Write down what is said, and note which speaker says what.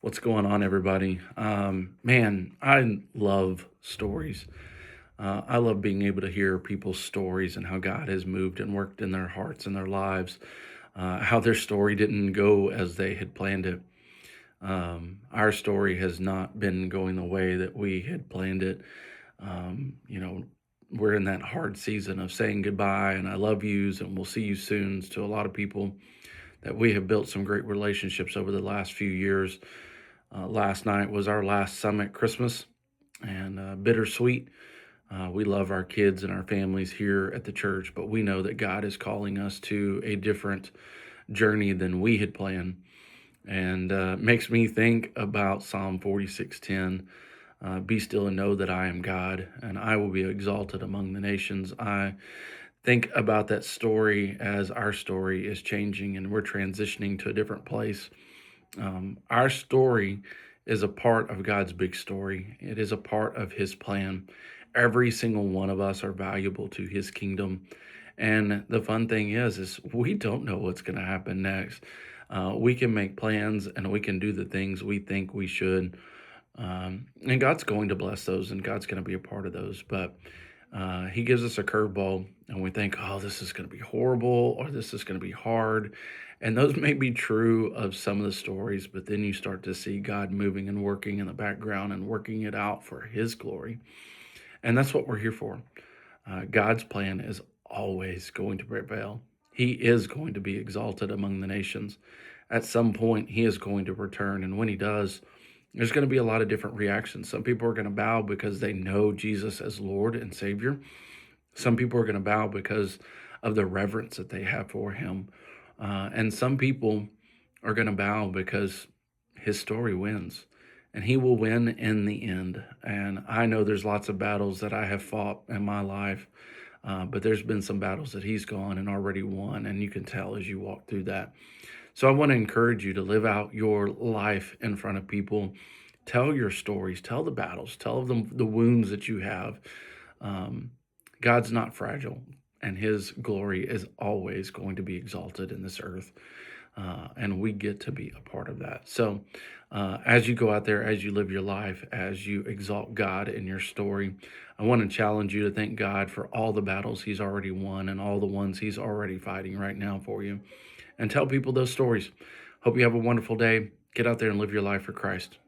Speaker 1: What's going on, everybody? Man, I love stories. I love being able to hear people's stories and how God has moved and worked in their hearts and their lives, how their story didn't go as they had planned it. Our story has not been going the way that we had planned it. You know, we're in that hard season of saying goodbye and I love yous and we'll see you soon to a lot of people that we have built some great relationships over the last few years. Last night was our last summit Christmas and bittersweet. We love our kids and our families here at the church, but we know that God is calling us to a different journey than we had planned. And makes me think about Psalm 46:10. Be still and know that I am God, and I will be exalted among the nations. I think about that story as our story is changing and we're transitioning to a different place. Our story is a part of God's big story. It is a part of His plan. Every single one of us are valuable to His kingdom. And the fun thing is we don't know what's going to happen next. We can make plans and we can do the things we think we should. And God's going to bless those and God's going to be a part of those. But He gives us a curveball and we think, oh, this is going to be horrible or this is going to be hard. And those may be true of some of the stories, but then you start to see God moving and working in the background and working it out for His glory. And that's what we're here for. God's plan is always going to prevail. He is going to be exalted among the nations. At some point, He is going to return. And when He does, there's going to be a lot of different reactions. Some people are going to bow because they know Jesus as Lord and Savior. Some people are going to bow because of the reverence that they have for Him. And some people are going to bow because His story wins and He will win in the end. And I know there's lots of battles that I have fought in my life, but there's been some battles that He's gone and already won. And you can tell as you walk through that. So I want to encourage you to live out your life in front of people. Tell your stories, tell the battles, tell them the wounds that you have. Um, God's not fragile, and His glory is always going to be exalted in this earth. And we get to be a part of that. So, as you go out there, as you live your life, as you exalt God in your story, I want to challenge you to thank God for all the battles He's already won and all the ones He's already fighting right now for you. And tell people those stories. Hope you have a wonderful day. Get out there and live your life for Christ.